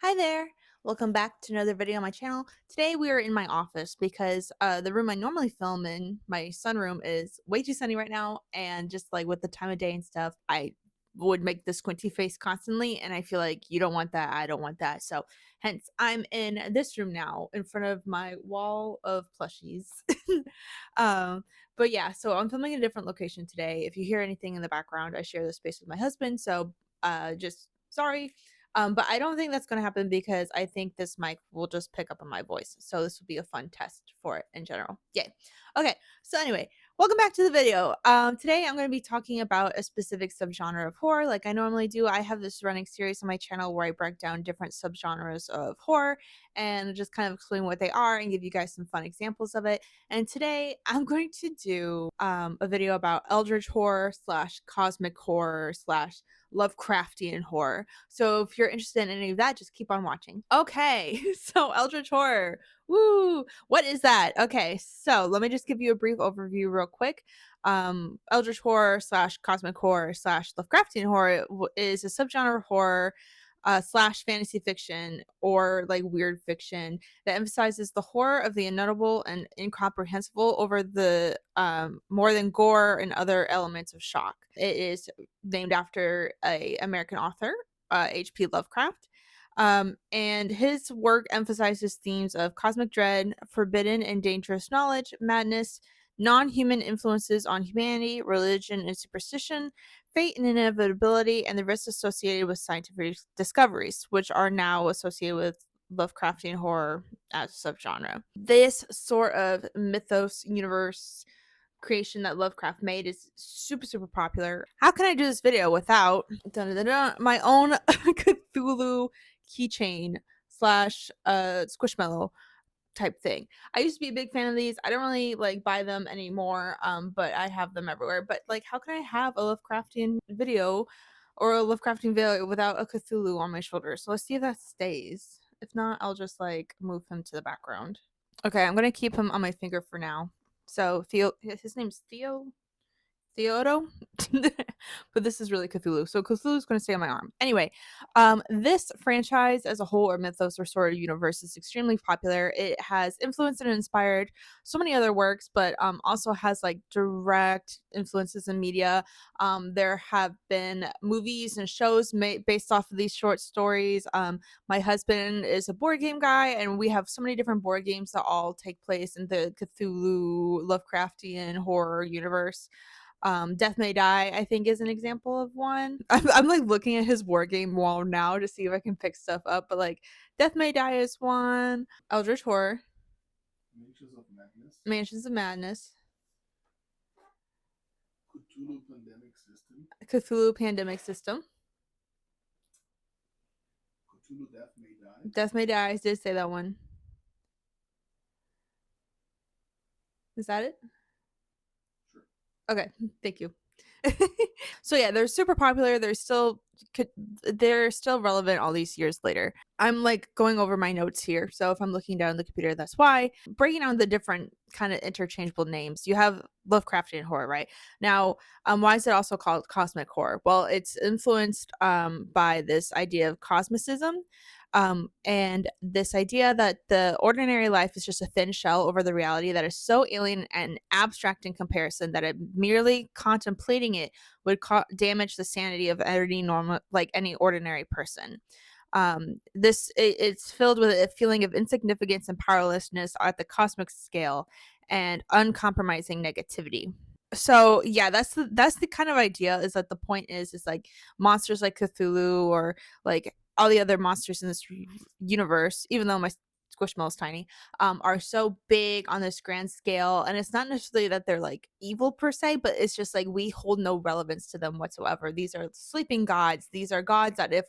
Hi there! Welcome back to another video on my channel. Today we are in my office because the room I normally film in, my sunroom, is way too sunny right now, and just like with the time of day and stuff, I would make the squinty face constantly, and I feel like you don't want that, I don't want that. So hence I'm in this room now in front of my wall of plushies. um but yeah, so I'm filming in a different location today. If you hear anything in the background, I share this space with my husband, so just sorry. But I don't think that's going to happen because I think this mic will just pick up on my voice. So this will be a fun test for it in general. Yay. Okay. So anyway, welcome back to the video. Today I'm going to be talking about a specific subgenre of horror like I normally do. I have this running series on my channel where I break down different subgenres of horror and just kind of explain what they are and give you guys some fun examples of it. And today I'm going to do a video about Eldritch horror slash cosmic horror slash Lovecraftian horror. So if you're interested in any of that, just keep on watching. Okay, so Eldritch horror. Woo! What is that? Okay, so let me just give you a brief overview real quick. Eldritch horror slash cosmic horror slash Lovecraftian horror is a subgenre of horror slash fantasy fiction or like weird fiction that emphasizes the horror of the unknowable and incomprehensible over the more than gore and other elements of shock. It is named after a American author, H.P. Lovecraft. And his work emphasizes themes of cosmic dread, forbidden and dangerous knowledge, madness, non-human influences on humanity, religion and superstition, fate and inevitability, and the risks associated with scientific discoveries, which are now associated with Lovecraftian horror as a subgenre. This sort of mythos universe creation that Lovecraft made is super popular. How can I do this video without my own Cthulhu keychain slash squishmallow type thing? I used to be a big fan of these. I don't really like buy them anymore, but I have them everywhere. But like, how can I have a Lovecraftian video or a Lovecraftian video without a Cthulhu on my shoulder? So let's see if that stays. If not, I'll just like move him to the background. Okay, I'm gonna keep him on my finger for now. So his name's Theodo, but this is really Cthulhu. So Cthulhu's going to stay on my arm. Anyway, this franchise as a whole, or mythos or sort of universe, is extremely popular. It has influenced and inspired so many other works, but also has like direct influences in media. There have been movies and shows made based off of these short stories. My husband is a board game guy, and we have so many different board games that all take place in the Cthulhu Lovecraftian horror universe. Death May Die, I think, is an example of one. I'm like looking at his board game wall now to see if I can pick stuff up, but like Death May Die is one. Eldritch Horror, Mansions of Madness, Cthulhu Pandemic System, Cthulhu Death May Die. Death May Die. I did say that one. Is that it? Sure. Okay, thank you. So yeah, they're super popular. They're still relevant all these years later. I'm like going over my notes here, so if I'm looking down the computer, that's why. Breaking down the different kind of interchangeable names, you have Lovecraftian horror, right? Now, why is it also called cosmic horror? Well, it's influenced by this idea of cosmicism, and this idea that the ordinary life is just a thin shell over the reality that is so alien and abstract in comparison that it merely contemplating it would damage the sanity of any normal, like any ordinary person. It's filled with a feeling of insignificance and powerlessness at the cosmic scale and uncompromising negativity. So yeah, that's the kind of idea, is that the point is like monsters like Cthulhu or like all the other monsters in this universe, even though my Squishmallow is tiny, are so big on this grand scale. And it's not necessarily that they're like evil per se, but it's just like we hold no relevance to them whatsoever. These are sleeping gods. These are gods that if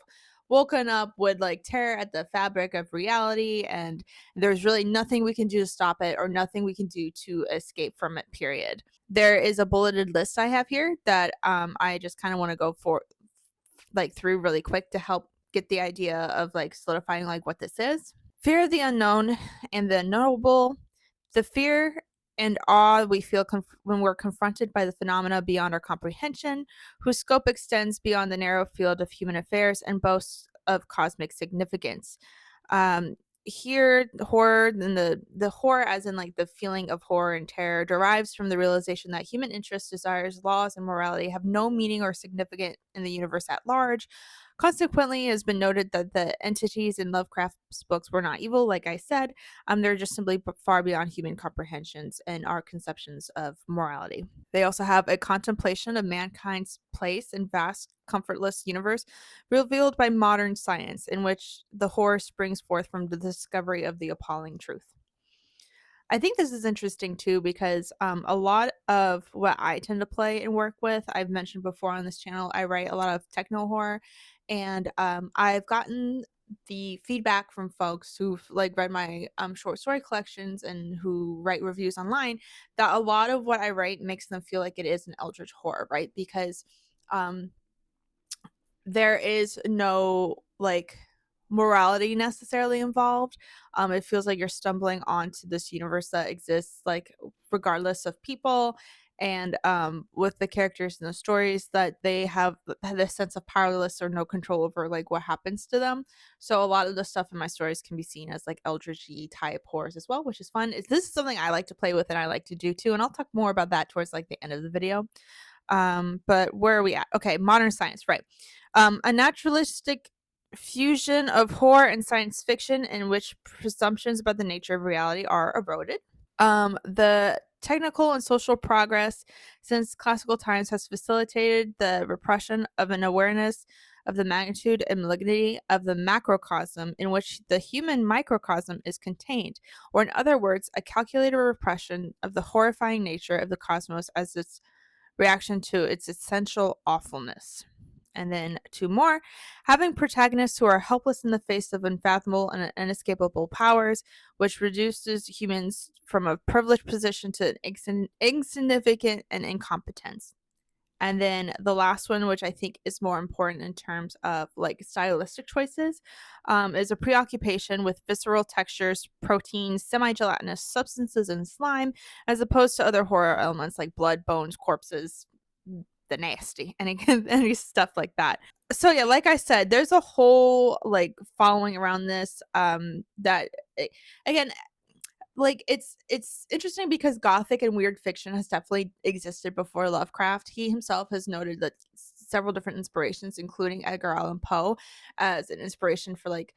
woken up would like tear at the fabric of reality, and there's really nothing we can do to stop it or nothing we can do to escape from it, period. There is a bulleted list I have here that I just kind of want to go for like through really quick to help get the idea of like solidifying like what this is. Fear of the unknown and the unknowable, the fear and awe we feel when we're confronted by the phenomena beyond our comprehension, whose scope extends beyond the narrow field of human affairs and boasts of cosmic significance. Um, Here, horror and the horror, as in like the feeling of horror and terror, derives from the realization that human interests, desires, laws, and morality have no meaning or significance in the universe at large. Consequently, it has been noted that the entities in Lovecraft's books were not evil, like I said. They're just simply far beyond human comprehensions and our conceptions of morality. They also have a contemplation of mankind's place in vast, comfortless universe revealed by modern science, in which the horror springs forth from the discovery of the appalling truth. I think this is interesting too because a lot of what I tend to play and work with, I've mentioned before on this channel, I write a lot of techno horror, and I've gotten the feedback from folks who've like read my short story collections and who write reviews online that a lot of what I write makes them feel like it is an eldritch horror, right? Because um, there is no like morality necessarily involved. It feels like you're stumbling onto this universe that exists like regardless of people, and with the characters and the stories that they have this sense of powerless or no control over like what happens to them. So a lot of the stuff in my stories can be seen as like eldritch type horrors as well, which is fun. This is something I like to play with and I like to do too, and I'll talk more about that towards like the end of the video. But where are we at? Okay, modern science, right. A naturalistic fusion of horror and science fiction in which presumptions about the nature of reality are eroded. The technical and social progress since classical times has facilitated the repression of an awareness of the magnitude and malignity of the macrocosm in which the human microcosm is contained, or in other words, a calculated repression of the horrifying nature of the cosmos as its reaction to its essential awfulness. And then two more, having protagonists who are helpless in the face of unfathomable and inescapable powers, which reduces humans from a privileged position to insignificant and incompetence. And then the last one, which I think is more important in terms of like stylistic choices, is a preoccupation with visceral textures, proteins, semi gelatinous substances, and slime, as opposed to other horror elements like blood, bones, corpses, the nasty, any stuff like that. So yeah, like I said, there's a whole like following around this. That again, like it's interesting because gothic and weird fiction has definitely existed before Lovecraft. He himself has noted that several different inspirations, including Edgar Allan Poe, as an inspiration for like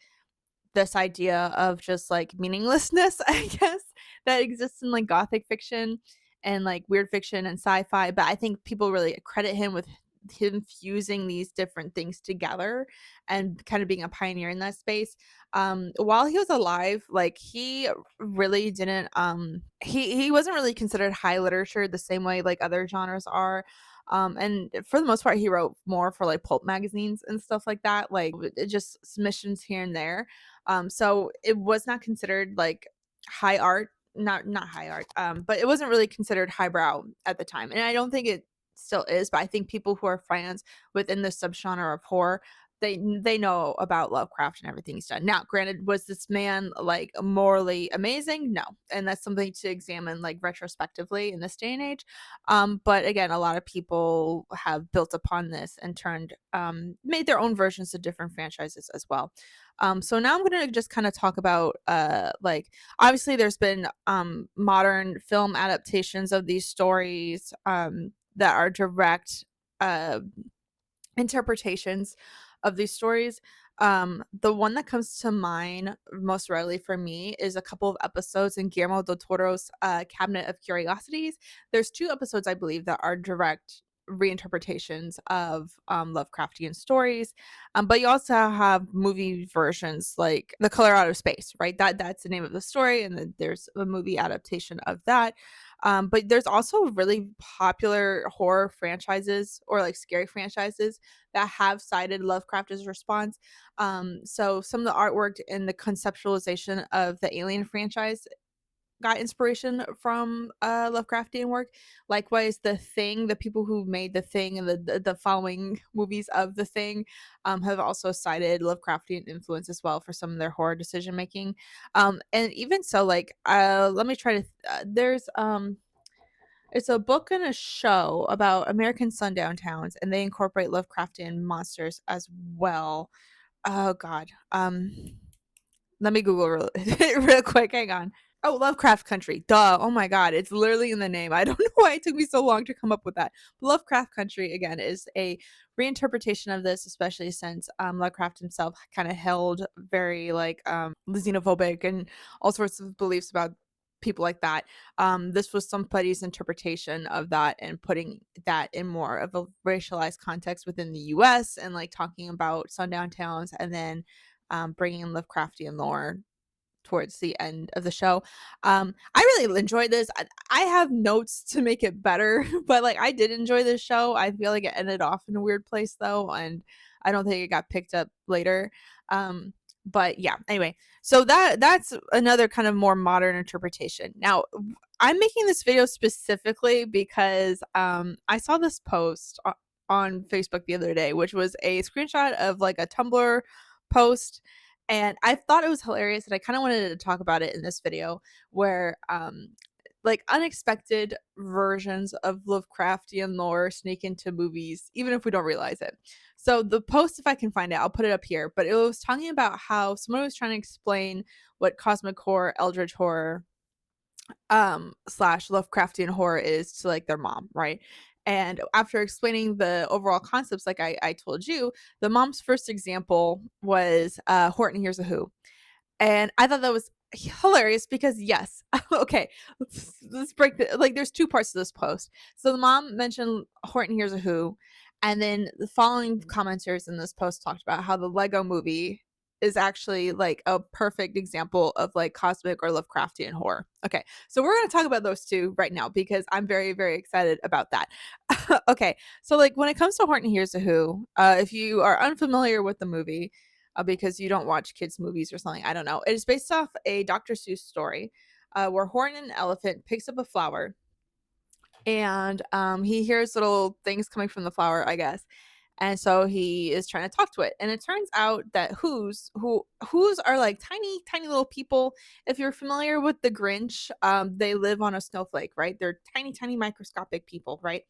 this idea of just like meaninglessness, I guess, that exists in like gothic fiction and like weird fiction and sci-fi. But I think people really credit him with him fusing these different things together and kind of being a pioneer in that space. While he was alive, like he really didn't he wasn't really considered high literature the same way like other genres are. And for the most part he wrote more for like pulp magazines and stuff like that, like just submissions here and there. So it was not considered like high art, not high art, but it wasn't really considered highbrow at the time. And I don't think it still is, but I think people who are fans within the subgenre of horror, they know about Lovecraft and everything he's done. Now, granted, was this man like morally amazing? No. And that's something to examine like retrospectively in this day and age. But again, a lot of people have built upon this and turned made their own versions of different franchises as well. So now I'm gonna just kind of talk about like obviously there's been modern film adaptations of these stories that are direct uh interpretations of these stories. The one that comes to mind most readily for me is a couple of episodes in Guillermo del Toro's Cabinet of Curiosities. There's two episodes, I believe, that are direct reinterpretations of Lovecraftian stories. But you also have movie versions like The Color Out of Space, right? That's the name of the story, and then there's a movie adaptation of that. But there's also really popular horror franchises or like scary franchises that have cited Lovecraft as a response. So some of the artwork and the conceptualization of the Alien franchise got inspiration from Lovecraftian work. Likewise, The Thing, the people who made The Thing and the following movies of The Thing have also cited Lovecraftian influence as well for some of their horror decision making. And even so, like let me try to. There's it's a book and a show about American sundown towns, and they incorporate Lovecraftian monsters as well. Oh god. Let me Google real, real quick. Hang on. Oh, Lovecraft Country. Duh. Oh my god. It's literally in the name. I don't know why it took me so long to come up with that. But Lovecraft Country, again, is a reinterpretation of this, especially since Lovecraft himself kind of held very like xenophobic and all sorts of beliefs about people like that. This was somebody's interpretation of that and putting that in more of a racialized context within the US and like talking about sundown towns and then bringing in Lovecraftian lore towards the end of the show. I really enjoyed this. I have notes to make it better, but like I did enjoy this show. I feel like it ended off in a weird place though, and I don't think it got picked up later. But yeah, anyway, so that's another kind of more modern interpretation. Now, I'm making this video specifically because I saw this post on Facebook the other day, which was a screenshot of like a Tumblr post, and I thought it was hilarious and I kind of wanted to talk about it in this video where like unexpected versions of Lovecraftian lore sneak into movies even if we don't realize it. So the post, if I can find it, I'll put it up here, but it was talking about how someone was trying to explain what cosmic horror, eldritch horror, slash Lovecraftian horror is to like their mom, right? And after explaining the overall concepts, like I told you, the mom's first example was Horton Hears a Who. And I thought that was hilarious because yes, okay, let's break the like there's two parts to this post. So the mom mentioned Horton Hears a Who, and then the following commenters in this post talked about how the Lego movie is actually like a perfect example of like cosmic or Lovecraftian horror. Okay, so we're going to talk about those two right now because I'm very, very excited about that. Okay, so like when it comes to Horton Hears a Who, if you are unfamiliar with the movie, because you don't watch kids' movies or something, I don't know. It is based off a Dr. Seuss story where Horton, an elephant, picks up a flower and he hears little things coming from the flower, I guess. And so he is trying to talk to it. And it turns out that who's are like tiny, tiny little people. If you're familiar with the Grinch, they live on a snowflake, right? They're tiny, tiny microscopic people, right?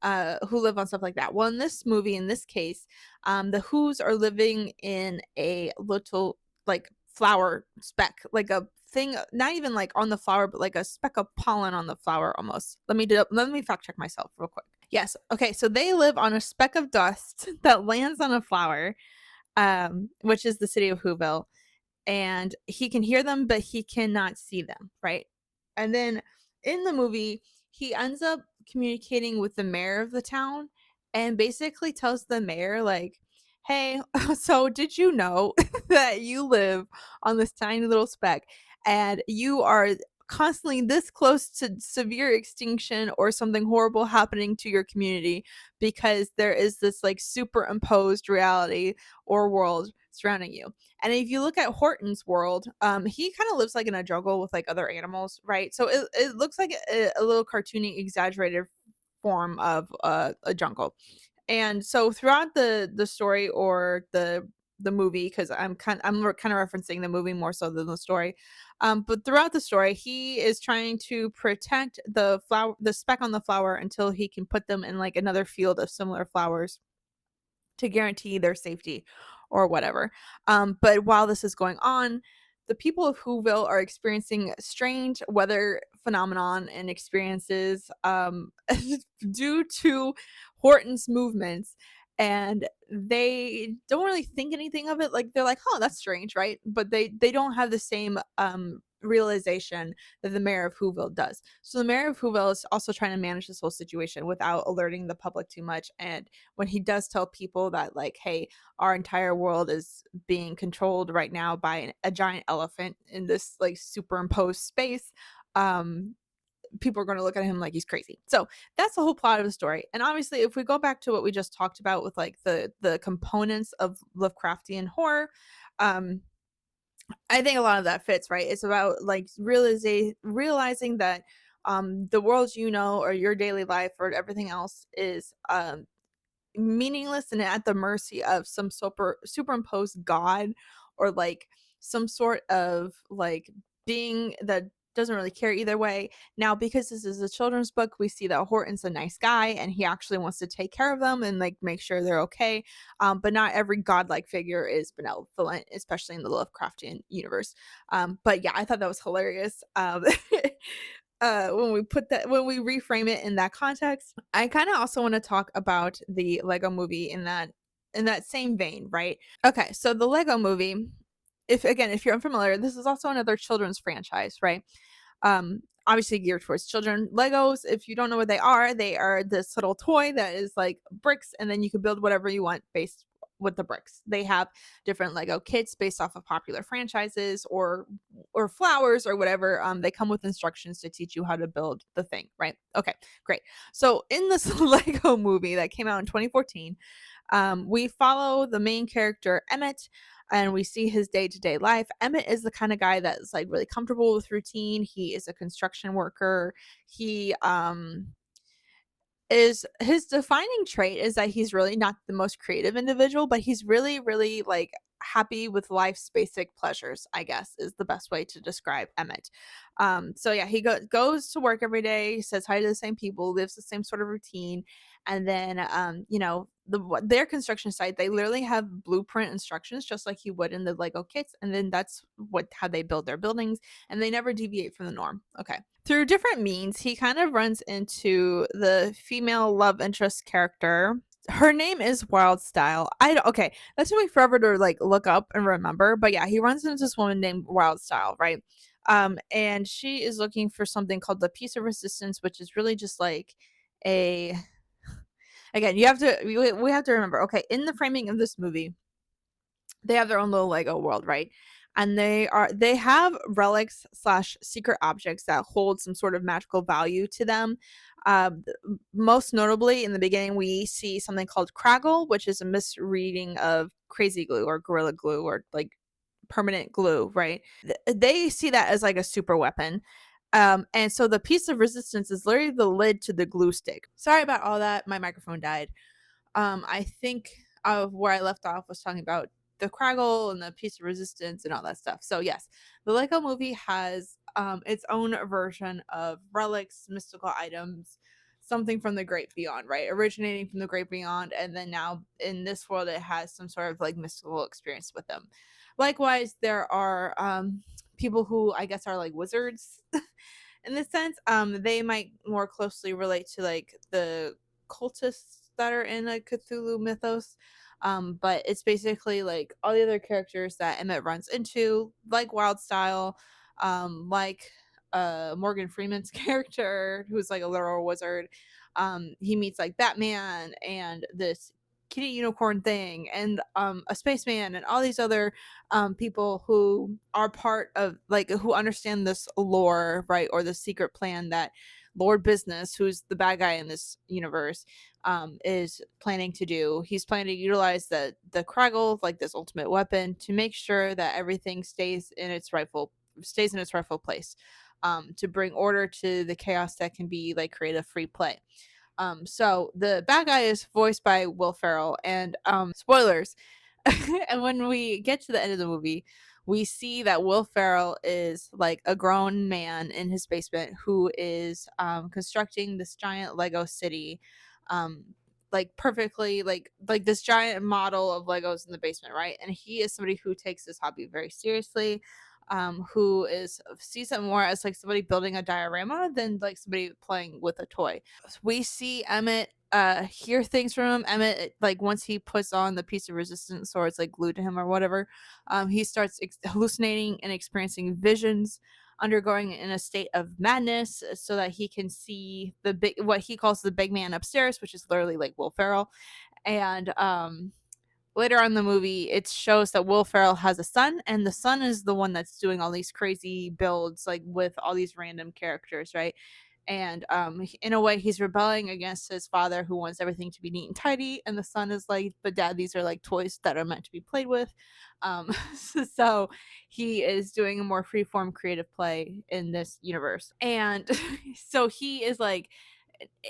Who live on stuff like that. Well, in this movie, in this case, the Who's are living in a little like flower speck, like a thing, not even like on the flower, but like a speck of pollen on the flower almost. Let me fact check myself real quick. Yes. Okay. So they live on a speck of dust that lands on a flower, which is the city of Whoville, and he can hear them, but he cannot see them, right? And then in the movie, he ends up communicating with the mayor of the town and basically tells the mayor, like, hey, so did you know that you live on this tiny little speck and you are constantly this close to severe extinction or something horrible happening to your community because there is this like superimposed reality or world surrounding you. And if you look at Horton's world, he kind of lives like in a jungle with like other animals, right? So it looks like a little cartoony, exaggerated form of a jungle. And so throughout the story or the movie, because I'm kind of referencing the movie more so than the story. But throughout the story, he is trying to protect the speck on the flower until he can put them in like another field of similar flowers to guarantee their safety or whatever. But while this is going on, the people of Whoville are experiencing strange weather phenomenon and experiences due to Horton's movements. And they don't really think anything of it. Like they're like, "Oh, that's strange, right?" But they don't have the same realization that the mayor of Whoville does. So the mayor of Whoville is also trying to manage this whole situation without alerting the public too much. And when he does tell people that like, hey, our entire world is being controlled right now by a giant elephant in this like superimposed space, people are going to look at him like he's crazy. So that's the whole plot of the story. And obviously, if we go back to what we just talked about with like the components of Lovecraftian horror, um I think a lot of that fits, right? It's about like realizing that the world you know or your daily life or everything else is meaningless and at the mercy of some superimposed god or like some sort of like being that doesn't really care either way. Now, because this is a children's book, we see that Horton's a nice guy and he actually wants to take care of them and like make sure they're okay. But not every godlike figure is benevolent, especially in the Lovecraftian universe. But yeah, I thought that was hilarious. When we reframe it in that context, I kind of also want to talk about the Lego movie in that same vein, right? Okay, so the Lego movie, if you're unfamiliar, this is also another children's franchise, right? Obviously geared towards children. Legos, if you don't know what they are this little toy that is like bricks, and then you can build whatever you want based with the bricks. They have different Lego kits based off of popular franchises or flowers or whatever. They come with instructions to teach you how to build the thing, right? Okay, great. So in this Lego movie that came out in 2014, we follow the main character Emmett and we see his day-to-day life. Emmett is the kind of guy that's like really comfortable with routine. He is a construction worker. He is his defining trait is that he's really not the most creative individual, but he's really, really like happy with life's basic pleasures, I guess is the best way to describe Emmett. So yeah, he goes to work every day, says hi to the same people, lives the same sort of routine. And then, their construction site, they literally have blueprint instructions, just like you would in the Lego kits. And then that's how they build their buildings, and they never deviate from the norm. Okay. Through different means, he kind of runs into the female love interest character. Her name is Wildstyle. Okay, that took me forever to like look up and remember, but yeah, he runs into this woman named Wildstyle, right? And she is looking for something called the Piece of Resistance, which is really just like a again, we have to remember, okay, in the framing of this movie, they have their own little Lego world, right? And they have relics slash secret objects that hold some sort of magical value to them. Most notably, in the beginning, we see something called Craggle, which is a misreading of crazy glue or gorilla glue or like permanent glue, right? They see that as like a super weapon. And so the piece of resistance is literally the lid to the glue stick. Sorry about all that. My microphone died. I think of where I left off was talking about the Craggle and the piece of resistance and all that stuff. So yes, the Lego movie has its own version of relics, mystical items, something from the great beyond, right? Originating from the great beyond, and then now in this world it has some sort of like mystical experience with them. Likewise, there are people who I guess are like wizards in this sense. They might more closely relate to like the cultists that are in a Cthulhu mythos. But it's basically like all the other characters that Emmett runs into, like Wildstyle, like Morgan Freeman's character, who's like a literal wizard. He meets like Batman and this kitty unicorn thing and a spaceman and all these other people who are part of like who understand this lore, right, or the secret plan that Lord Business, who's the bad guy in this universe, is planning to do. He's planning to utilize the Craggle, like this ultimate weapon, to make sure that everything stays in its rightful place. To bring order to the chaos that can be like creative free play. So the bad guy is voiced by Will Ferrell, and spoilers. And when we get to the end of the movie, we see that Will Ferrell is like a grown man in his basement who is constructing this giant Lego city, um, like perfectly, like this giant model of Legos in the basement, right? And he is somebody who takes this hobby very seriously. Who is sees it more as like somebody building a diorama than like somebody playing with a toy. We see Emmett hear things from him. Emmett, like once he puts on the piece of resistance or it's like glued to him or whatever, he starts hallucinating and experiencing visions, undergoing in a state of madness so that he can see the big what he calls the big man upstairs, which is literally like Will Ferrell. And later on in the movie, it shows that Will Ferrell has a son, and the son is the one that's doing all these crazy builds, like with all these random characters, right? And in a way, he's rebelling against his father, who wants everything to be neat and tidy. And the son is like, "But dad, these are like toys that are meant to be played with." Um, so he is doing a more freeform creative play in this universe, and so he is like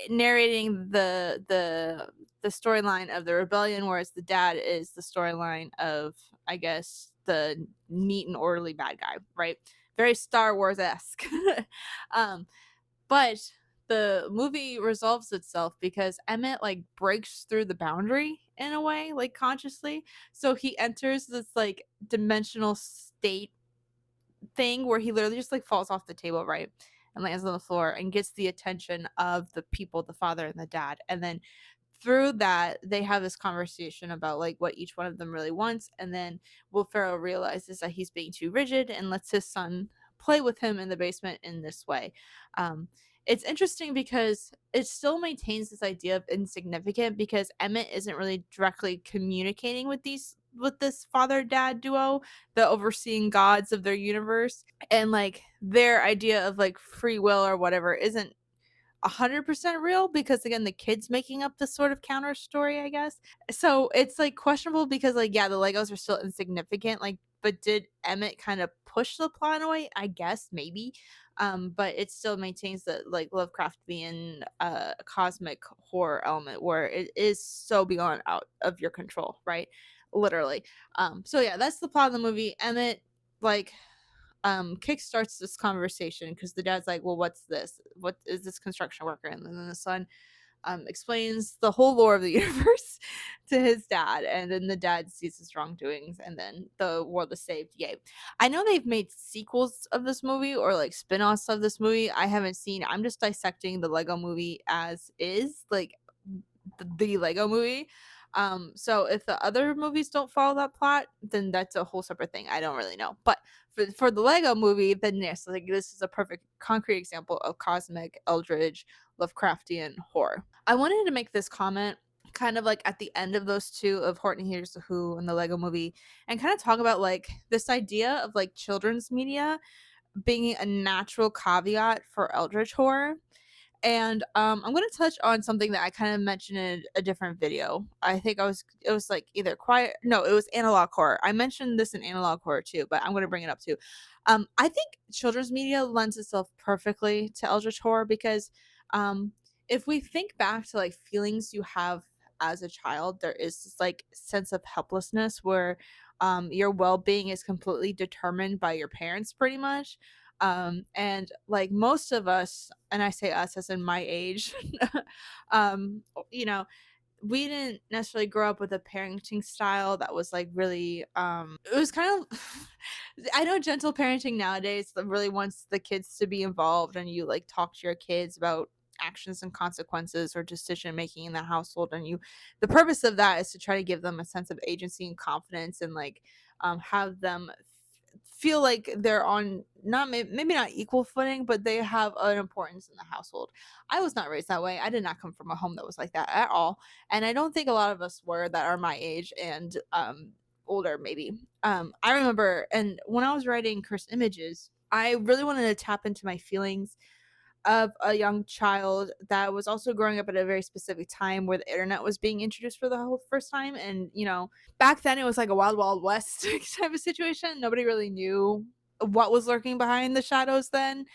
narrating the storyline of the rebellion, whereas the dad is the storyline of, I guess, the neat and orderly bad guy, right? very Star Wars-esque. um, but the movie resolves itself because Emmett like breaks through the boundary in a way, like consciously. So he enters this like dimensional state thing where he literally just like falls off the table, right? And lands on the floor and gets the attention of the people, the father and the dad. And then through that, they have this conversation about like what each one of them really wants. And then Will Ferrell realizes that he's being too rigid and lets his son play with him in the basement in this way. Um, it's interesting because it still maintains this idea of insignificant because Emmett isn't really directly communicating with this father dad duo, the overseeing gods of their universe, and like their idea of like free will or whatever isn't 100% real because again the kid's making up this sort of counter story, I guess. So it's like questionable because like yeah, the Legos are still insignificant, like, but did Emmett kind of push the plot away? I guess maybe. But it still maintains that like Lovecraftian cosmic horror element where it is so beyond out of your control, right? Literally. So yeah, that's the plot of the movie. Emmett like kickstarts this conversation because the dad's like, well, what's this, what is this construction worker, and then the son explains the whole lore of the universe to his dad, and then the dad sees his wrongdoings, and then the world is saved. Yay. I know they've made sequels of this movie or like spin-offs of this movie. I haven't seen. I'm just dissecting the Lego movie as is, like the Lego movie. So if the other movies don't follow that plot, then that's a whole separate thing. I don't really know. But for the Lego movie, then yes, like this is a perfect concrete example of cosmic, eldritch, Lovecraftian horror. I wanted to make this comment kind of like at the end of those two of Horton Hears the Who and the Lego movie and kind of talk about like this idea of like children's media being a natural caveat for eldritch horror. And I'm going to touch on something that I kind of mentioned in a different video. I think it was like either quiet, no, it was analog horror. I mentioned this in analog horror too, but I'm going to bring it up too. I think children's media lends itself perfectly to eldritch horror because um, if we think back to like feelings you have as a child, there is this like sense of helplessness where your well-being is completely determined by your parents pretty much. And like most of us, and I say us as in my age, um you know, we didn't necessarily grow up with a parenting style that was like really it was kind of I know gentle parenting nowadays that really wants the kids to be involved and you like talk to your kids about actions and consequences or decision making in the household, and you the purpose of that is to try to give them a sense of agency and confidence and like have them feel like they're on not maybe not equal footing, but they have an importance in the household. I was not raised that way. I did not come from a home that was like that at all, and I don't think a lot of us were that are my age and older maybe. I remember, and when I was writing Cursed Images, I really wanted to tap into my feelings of a young child that was also growing up at a very specific time where the internet was being introduced for the whole first time. And, you know, back then it was like a wild, wild west type of situation. Nobody really knew what was lurking behind the shadows then.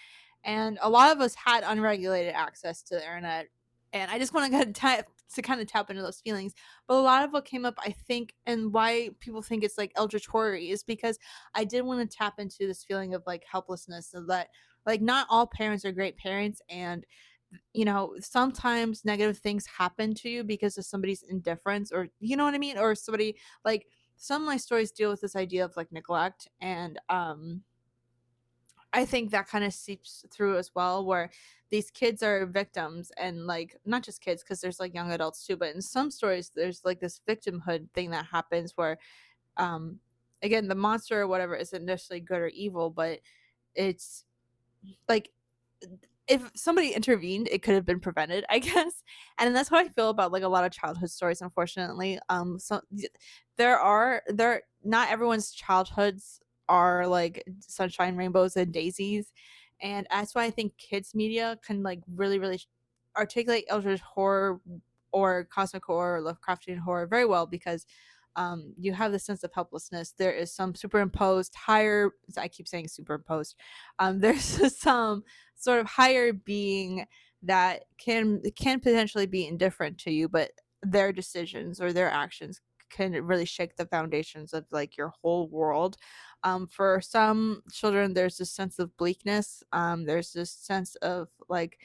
And a lot of us had unregulated access to the internet. And I just want to kind of tap into those feelings. But a lot of what came up, I think, and why people think it's like eldritch horror is because I did want to tap into this feeling of like helplessness, so that like not all parents are great parents, and you know sometimes negative things happen to you because of somebody's indifference, or you know what I mean, or somebody like some of my stories deal with this idea of like neglect, and I think that kind of seeps through as well, where these kids are victims, and like not just kids, because there's like young adults too, but in some stories there's like this victimhood thing that happens where um again the monster or whatever isn't necessarily good or evil, but it's like if somebody intervened, it could have been prevented, I guess. And that's how I feel about like a lot of childhood stories, unfortunately. So there not everyone's childhoods are like sunshine, rainbows, and daisies. And that's why I think kids media can like really, really articulate eldritch horror or cosmic horror or Lovecraftian horror very well because you have the sense of helplessness. There is some superimposed higher, I keep saying superimposed. There's some sort of higher being that can potentially be indifferent to you, but their decisions or their actions can really shake the foundations of like your whole world. For some children, there's this sense of bleakness. There's this sense of like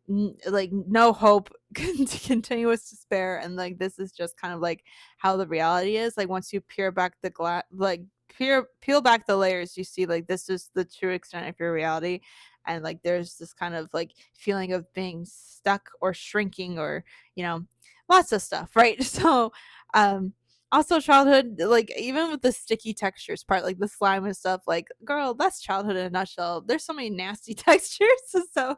no hope, continuous despair, and like this is just kind of like how the reality is. Like once you peel back the peel back the layers, you see like this is the true extent of your reality, and like there's this kind of like feeling of being stuck or shrinking or lots of stuff, right? So um also childhood, like even with the sticky textures part, like the slime and stuff, like girl, that's childhood in a nutshell. There's so many nasty textures. So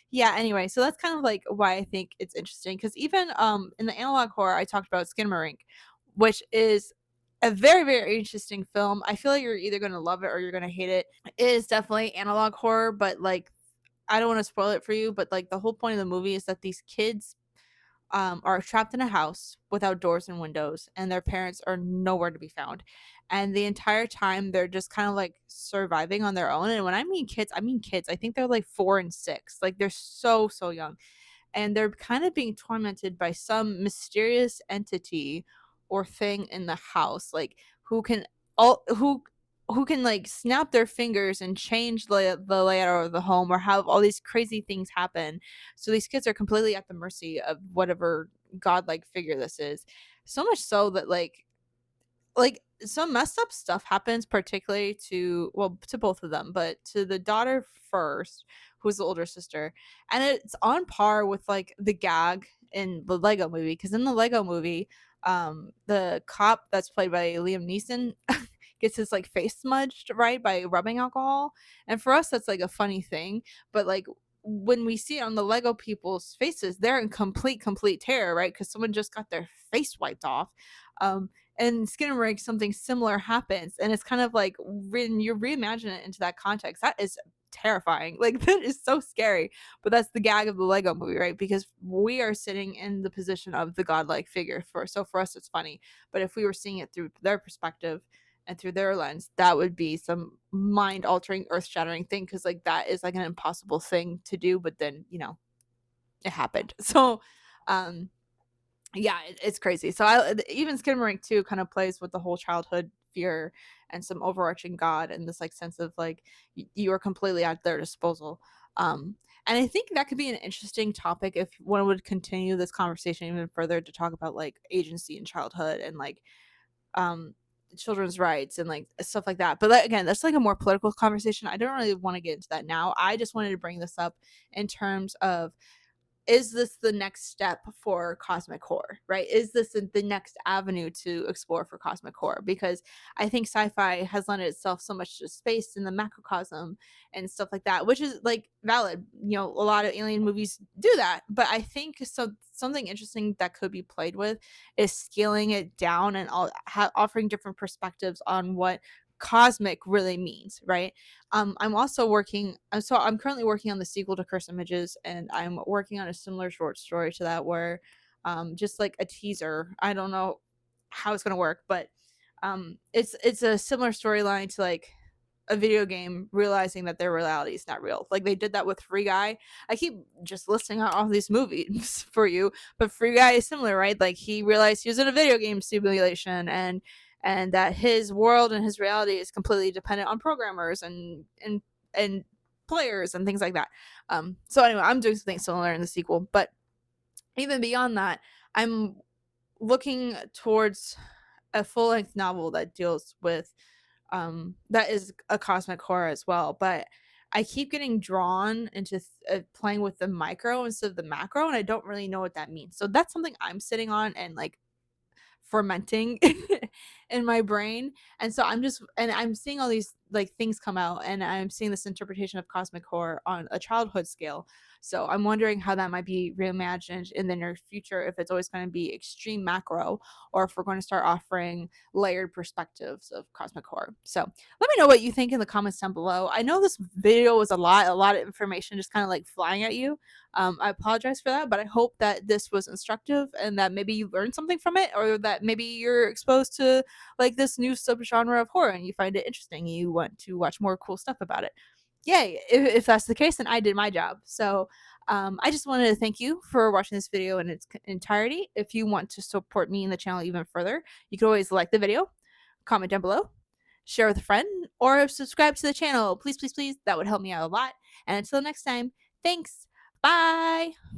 yeah, anyway, so that's kind of like why I think it's interesting, because even in the analog horror I talked about Skinamarink, which is a very, very interesting film. I feel like you're either going to love it or you're going to hate it. It is definitely analog horror, but like I don't want to spoil it for you, but like the whole point of the movie is that these kids are trapped in a house without doors and windows, and their parents are nowhere to be found. And the entire time, they're just kind of like surviving on their own. And when I mean kids, I mean kids. I think they're like 4 and 6. Like they're so, so young, and they're kind of being tormented by some mysterious entity or thing in the house, like who can all who can like snap their fingers and change the layout of the home or have all these crazy things happen. So these kids are completely at the mercy of whatever godlike figure this is. So much so that like some messed up stuff happens, particularly to, well, to both of them, but to the daughter first, who's the older sister. And it's on par with like the gag in the Lego movie, because in the Lego movie, the cop that's played by Liam Neeson gets his like face smudged, right, by rubbing alcohol. And for us that's like a funny thing, but like when we see it on the Lego people's faces, they're in complete terror, right? Because someone just got their face wiped off. um and Skinamarink, something similar happens, and it's kind of like when you reimagine it into that context, that is terrifying. Like that is so scary. But that's the gag of the Lego movie, right? Because we are sitting in the position of the godlike figure, for us it's funny. But if we were seeing it through their perspective and through their lens, that would be some mind altering, earth shattering thing, because like that is like an impossible thing to do, but then it happened. So um yeah, it's crazy. So even Skinamarink too kind of plays with the whole childhood fear and some overarching god and this like sense of like you are completely at their disposal. Um, and I think that could be an interesting topic if one would continue this conversation even further, to talk about like agency in childhood and like um children's rights and like stuff like that. But like, again, that's like a more political conversation. I don't really want to get into that now. I just wanted to bring this up in terms of, is this the next step for cosmic horror, right? Is this the next avenue to explore for cosmic horror? Because I think sci-fi has lent itself so much to space and the macrocosm and stuff like that, which is like valid. A lot of alien movies do that, but I think something interesting that could be played with is scaling it down and offering different perspectives on what cosmic really means, right? I'm also working, so I'm currently working on the sequel to Curse Images, and I'm working on a similar short story to that, where just like a teaser. I don't know how it's gonna work, but it's a similar storyline to like a video game realizing that their reality is not real. Like they did that with Free Guy. I keep just listing out all these movies for you, but Free Guy is similar, right? Like he realized he was in a video game simulation, and that his world and his reality is completely dependent on programmers and players and things like that. So anyway, I'm doing something similar in the sequel, but even beyond that, I'm looking towards a full-length novel that deals with that is a cosmic horror as well. But I keep getting drawn into playing with the micro instead of the macro, and I don't really know what that means. So that's something I'm sitting on and like fermenting in my brain. And so I'm seeing all these like things come out, and I'm seeing this interpretation of cosmic horror on a childhood scale. So I'm wondering how that might be reimagined in the near future, if it's always going to be extreme macro, or if we're going to start offering layered perspectives of cosmic horror. So let me know what you think in the comments down below. I know this video was a lot of information just kind of like flying at you. I apologize for that, but I hope that this was instructive and that maybe you learned something from it, or that maybe you're exposed to like this new subgenre of horror and you find it interesting. You want to watch more cool stuff about it. Yay! If that's the case, then I did my job. So I just wanted to thank you for watching this video in its entirety. If you want to support me and the channel even further, you can always like the video, comment down below, share with a friend, or subscribe to the channel. Please, please, please. That would help me out a lot. And until next time, thanks. Bye.